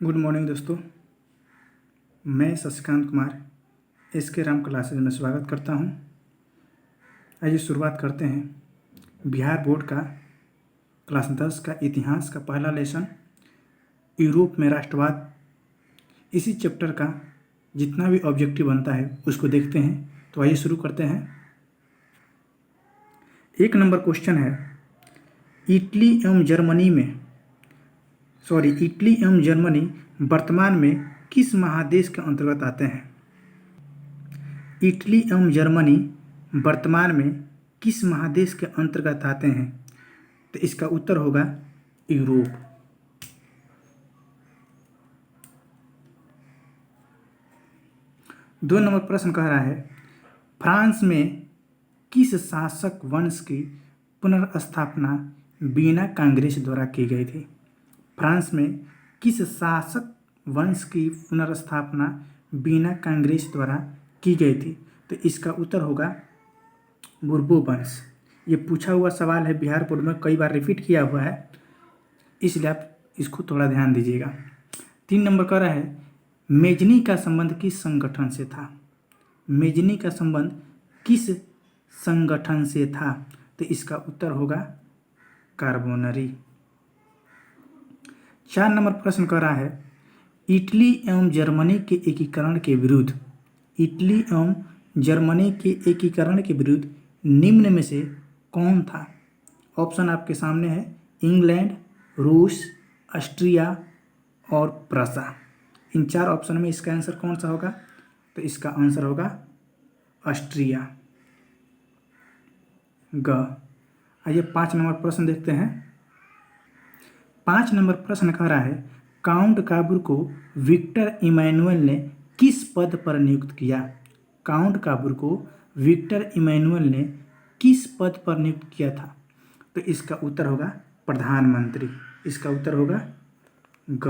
Good morning दोस्तों। मैं Shashikant Kumar SK Ram classes में स्वागत करता हूं। आइए शुरुआत करते हैं बिहार बोर्ड का क्लास 10 का इतिहास का पहला लेसन यूरोप में राष्ट्रवाद। इसी चैप्टर का जितना भी ऑब्जेक्टिव बनता है उसको देखते हैं। तो आइए शुरू करते हैं। 1 नंबर क्वेश्चन है, इटली एवं जर्मनी वर्तमान में किस महादेश के अंतर्गत आते हैं? इटली एवं जर्मनी वर्तमान में किस महादेश के अंतर्गत आते हैं? तो इसका उत्तर होगा यूरोप। दो नंबर प्रश्न कह रहा है, फ्रांस में किस शासक वंश की पुनर्स्थापना वीना कांग्रेस द्वारा की गई थी? फ्रांस में किस शासक वंश की पुनर्स्थापना वीना कांग्रेस द्वारा की गई थी? तो इसका उत्तर होगा बुर्बो वंश। ये पूछा हुआ सवाल है, बिहार बोर्ड में कई बार रिपीट किया हुआ है, इसलिए आप इसको थोड़ा ध्यान दीजिएगा। 3 नंबर कह रहा है, मेजनी का संबंध किस संगठन से था? मेजनी का संबंध किस संगठन से था? तो इसका उत्तर होगा कार्बोनरी। 4 नंबर प्रश्न कर रहा है, इटली एवं जर्मनी के एकीकरण के विरुद्ध निम्न में से कौन था? ऑप्शन आपके सामने है, इंग्लैंड, रूस, ऑस्ट्रिया और प्रसा। इन 4 ऑप्शन में इसका आंसर कौन सा होगा? तो इसका आंसर होगा ऑस्ट्रिया, ग। आइए 5 नंबर प्रश्न देखते हैं। 5 नंबर प्रश्न कह रहा है, काउंट काबूर को विक्टर इमैनुअल ने किस पद पर नियुक्त किया? काउंट काबूर को विक्टर इमैनुअल ने किस पद पर नियुक्त किया था? तो इसका उत्तर होगा प्रधानमंत्री। इसका उत्तर होगा ग।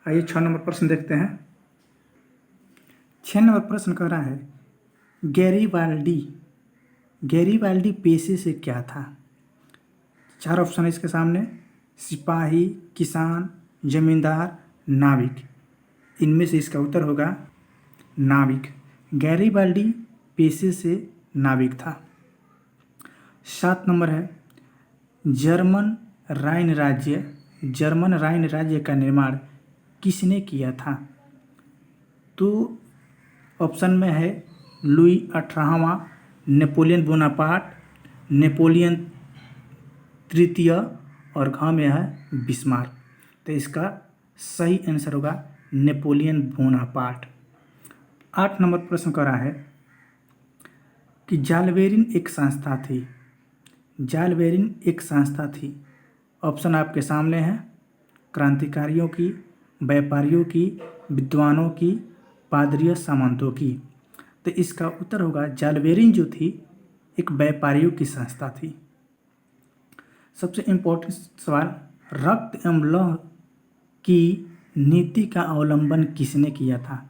आइए 6 नंबर प्रश्न देखते हैं। 6 नंबर प्रश्न कह रहा है, गैरीबाल्डी पेशे से क्या था? 4 ऑप्शन है इसके सामने, सिपाही, किसान, जमींदार, नाविक। इनमें से इसका उत्तर होगा नाविक। गैरीबाल्डी पेशे से नाविक था। 7 नंबर है, जर्मन राइन राज्य का निर्माण किसने किया था? तो ऑप्शन में है लुई 18वां, नेपोलियन बोनापार्ट, नेपोलियन तृतीय और घ में है बिस्मार्क। तो इसका सही आंसर होगा नेपोलियन बोनापार्ट। 8 नंबर प्रश्न कर रहा है कि जालबेरिन एक संस्था थी। ऑप्शन आपके सामने है, क्रांतिकारियों की, व्यापारियों की, विद्वानों की, पादरियों, सामंतों की। तो इसका उत्तर होगा जालबेरिन जो थी एक व्यापारियों की संस्था थी। सबसे इम्पोर्टेंट सवाल, रक्त एवं लौह की नीति का अवलंबन किसने किया था?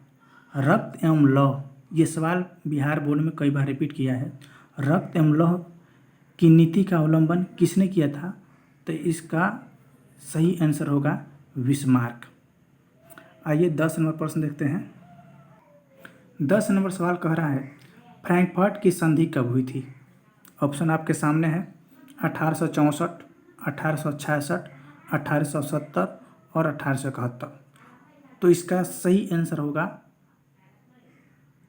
रक्त एवं लौह, ये सवाल बिहार बोर्ड में कई बार रिपीट किया है। रक्त एवं लौह की नीति का अवलंबन किसने किया था? तो इसका सही आंसर होगा बिस्मार्क। आइए 10 नंबर प्रश्न देखते हैं। 10 नंबर सवाल कह रहा है, फ्रैंकफर्ट की संधि कब हुई थी? ऑप्शन आपके सामने है, 1864, 1866, 1870 और 1871। तो इसका सही आंसर होगा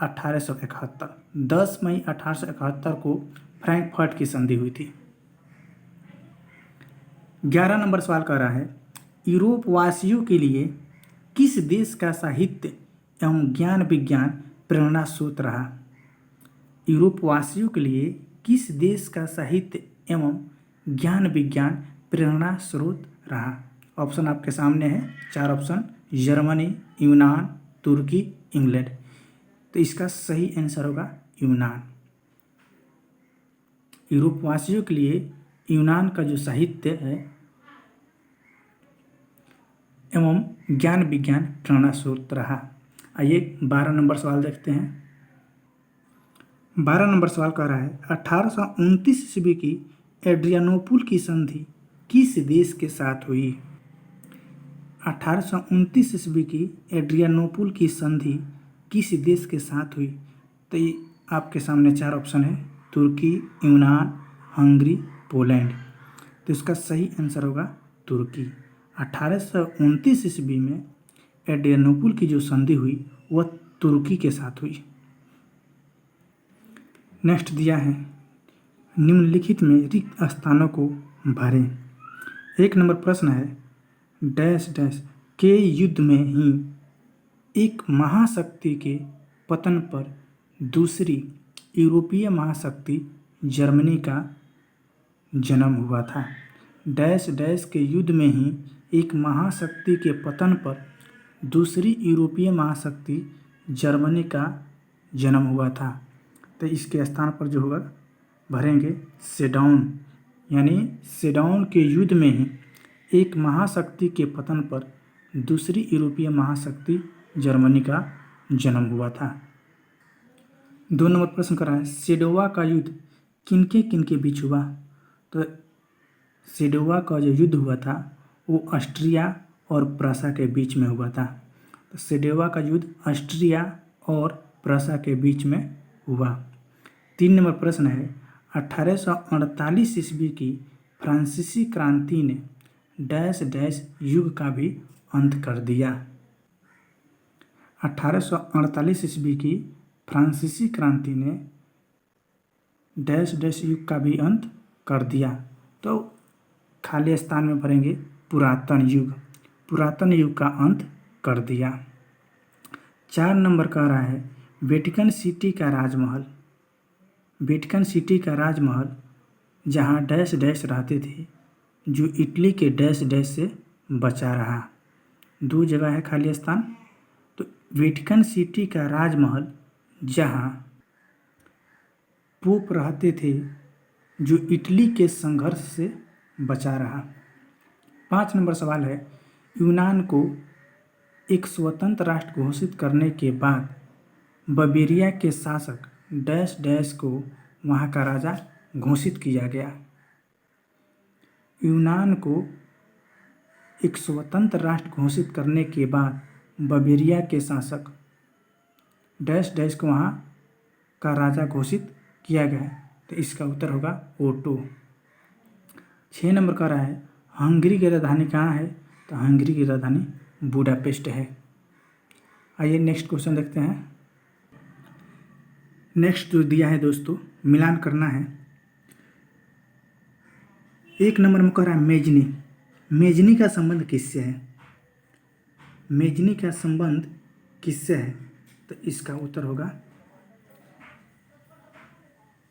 1871। 10 मई 1871 को फ्रैंकफर्ट की संधि हुई थी। 11 नंबर सवाल कह रहा है, यूरोप वासियों के लिए किस देश का साहित्य एवं ज्ञान विज्ञान प्रेरणा स्रोत रहा? यूरोप वासियों के लिए किस देश का साहित्य एवं ज्ञान विज्ञान प्रेरणा स्रोत रहा? ऑप्शन आपके सामने है, 4 ऑप्शन, जर्मनी, यूनान, तुर्की, इंग्लैंड। तो इसका सही आंसर होगा यूनान। यूरोप वासियों के लिए यूनान का जो साहित्य है एवं ज्ञान विज्ञान प्रेरणा स्रोत रहा। आइए 12 नंबर सवाल देखते हैं। 12 नंबर सवाल कह रहा है, 1829 ईस्वी की एड्रियानोपुल की संधि किस देश के साथ हुई? 1829 ईस्वी की एड्रियानोपुल की संधि किस देश के साथ हुई? तो ये आपके सामने चार ऑप्शन है, तुर्की, यूनान, हंगरी, पोलैंड। तो इसका सही आंसर होगा तुर्की। 1829 ईस्वी में एड्रियानोपुल की जो संधि हुई वह तुर्की के साथ हुई। नेक्स्ट दिया है, निम्नलिखित में रिक्त स्थानों को भरें। एक नंबर प्रश्न है, डैश डैश के युद्ध में ही एक महाशक्ति के पतन पर दूसरी यूरोपीय महाशक्ति जर्मनी का जन्म हुआ था। डैश डैश के युद्ध में ही एक महाशक्ति के पतन पर दूसरी यूरोपीय महाशक्ति जर्मनी का जन्म हुआ था। तो इसके स्थान पर जो होगा भरेंगे सेडाउन, यानी सेडाउन के युद्ध में ही एक महाशक्ति के पतन पर दूसरी यूरोपीय महाशक्ति जर्मनी का जन्म हुआ था। 2 नंबर प्रश्न कर रहा है, सेडोवा का युद्ध किनके किनके बीच हुआ? तो सेडोवा का जो युद्ध हुआ था वो ऑस्ट्रिया और प्रसा के बीच में हुआ था। तो सेडोवा का युद्ध ऑस्ट्रिया और प्रसा के बीच में हुआ। 3 नंबर प्रश्न है, 1848 ईस्वी की फ्रांसीसी क्रांति ने डैश डैश युग का भी अंत कर दिया। 1848 ईस्वी की फ्रांसीसी क्रांति ने डैश डैश युग का भी अंत कर दिया। तो खाली स्थान में भरेंगे पुरातन युग, पुरातन युग का अंत कर दिया। 4 नंबर कह रहा है, वेटिकन सिटी का राजमहल, वेटिकन सिटी का राजमहल जहाँ डैश डैश रहते थे, जो इटली के डैश डैश से बचा रहा। 2 जगह है खाली स्थान। तो वेटिकन सिटी का राजमहल जहाँ पोप रहते थे, जो इटली के संघर्ष से बचा रहा। 5 नंबर सवाल है, यूनान को एक स्वतंत्र राष्ट्र घोषित करने के बाद बवेरिया के शासक डैश डैश को वहाँ का राजा घोषित किया गया। यूनान को एक स्वतंत्र राष्ट्र घोषित करने के बाद बवेरिया के शासक डैश डैश को वहाँ का राजा घोषित किया गया। तो इसका उत्तर होगा ओटो। 6 नंबर का रहा है, हंगरी की राजधानी कहाँ है? तो हंगरी की राजधानी बुडापेस्ट है। आइए नेक्स्ट क्वेश्चन देखते हैं। नेक्स्ट जो दिया है दोस्तों, मिलान करना है। 1 नंबर में कह रहा है मेजनी, मेजनी का संबंध किससे है? मेजनी का संबंध किससे है? तो इसका उत्तर होगा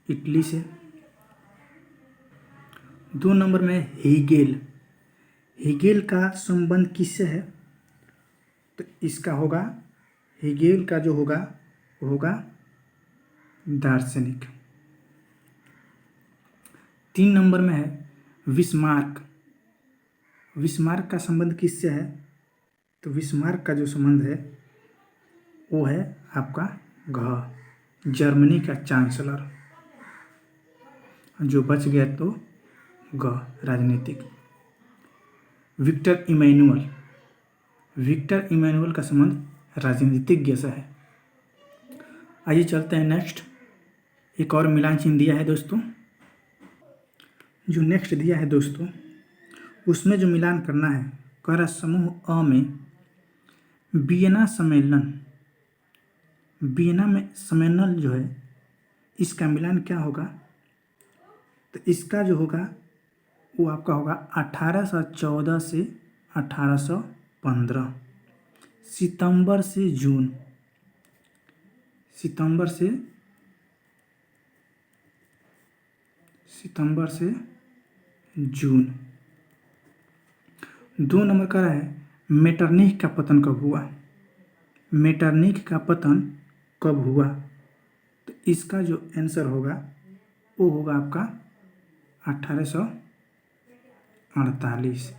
इटली से। 2 नंबर में हीगेल, हीगेल का संबंध किससे है? तो इसका होगा, हीगेल का जो होगा वो होगा दार्शनिक। 3 नंबर में है विस्मार्क, विस्मार्क का संबंध किससे है? तो विस्मार्क का जो संबंध है वो है आपका घ, जर्मनी का चांसलर, जो बच गया तो ग राजनीतिक। विक्टर इमैनुअल, विक्टर इमैनुअल का संबंध राजनीतिज्ञ से है। आइए चलते हैं नेक्स्ट। एक और मिलान चिन्ह दिया है दोस्तों। जो नेक्स्ट दिया है दोस्तों, उसमें जो मिलान करना है, कह रहा समूह अ में वियना सम्मेलन, वियना में सम्मेलन जो है इसका मिलान क्या होगा? तो इसका जो होगा वो आपका होगा 1814 से 1815, सितंबर से जून, सितंबर से जून। 2 नंबर का रहा है मेटरनिख का पतन कब हुआ? मेटरनिख का पतन कब हुआ? तो इसका जो आंसर होगा वो होगा आपका 1848,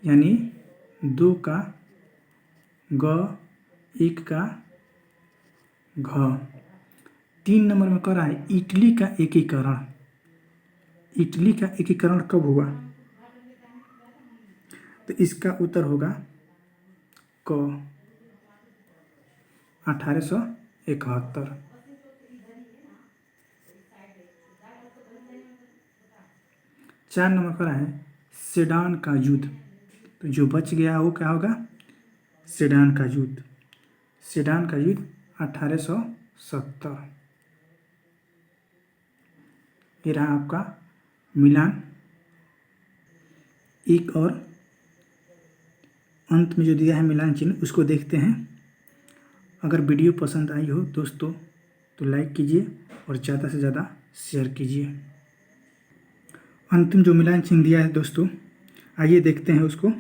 यानी 2 का ग, 1 का घ। 3 नंबर में कह रहा है इटली का एकीकरण, इटली का एकीकरण कब हुआ? तो इसका उत्तर होगा क 1871। चार नंबर पर है सेडान का युद्ध। तो जो बच गया वो क्या होगा? सेडान का युद्ध। सेडान का युद्ध 1870। ये रहा आपका मिलान। एक और अंत में जो दिया है मिलान चिन्ह, उसको देखते हैं। अगर वीडियो पसंद आई हो दोस्तों तो लाइक कीजिए और ज़्यादा से ज़्यादा शेयर कीजिए। अंतिम जो मिलान चिन्ह दिया है दोस्तों, आइए देखते हैं उसको।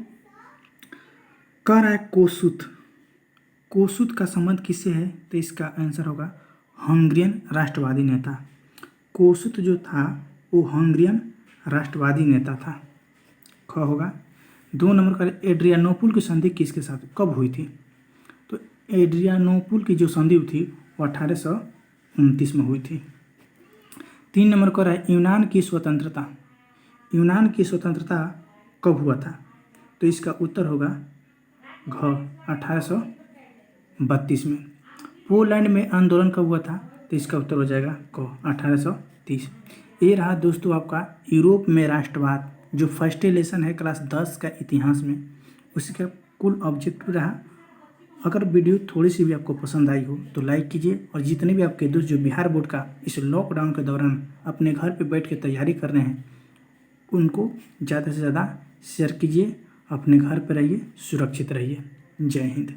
कह रहा है कोसुत। कोसुत का संबंध किससे है? तो इसका आंसर होगा हंगरियन राष्ट्रवादी नेता। कोसुत जो था वो हंगरियन राष्ट्रवादी नेता था। ख होगा। 2 नंबर का एड्रियानोपुल की संधि किसके साथ कब हुई थी? तो एड्रियानोपुल की जो संधि थी वो 1829 में हुई थी। 3 नंबर का है यूनान की स्वतंत्रता। यूनान की स्वतंत्रता कब हुआ था? तो इसका उत्तर होगा घ 1832 में। पोलैंड में आंदोलन कब हुआ था? तो इसका उत्तर हो जाएगा क 1830। ये रहा दोस्तों आपका यूरोप में राष्ट्रवाद, जो फर्स्ट लेसन है क्लास 10 का इतिहास में, उसका कुल ऑब्जेक्टिव रहा। अगर वीडियो थोड़ी सी भी आपको पसंद आई हो तो लाइक कीजिए, और जितने भी आपके दोस्त जो बिहार बोर्ड का इस लॉकडाउन के दौरान अपने घर पे बैठ के तैयारी कर रहे हैं उनको ज़्यादा से ज़्यादा शेयर कीजिए। अपने घर पर रहिए, सुरक्षित रहिए। जय हिंद।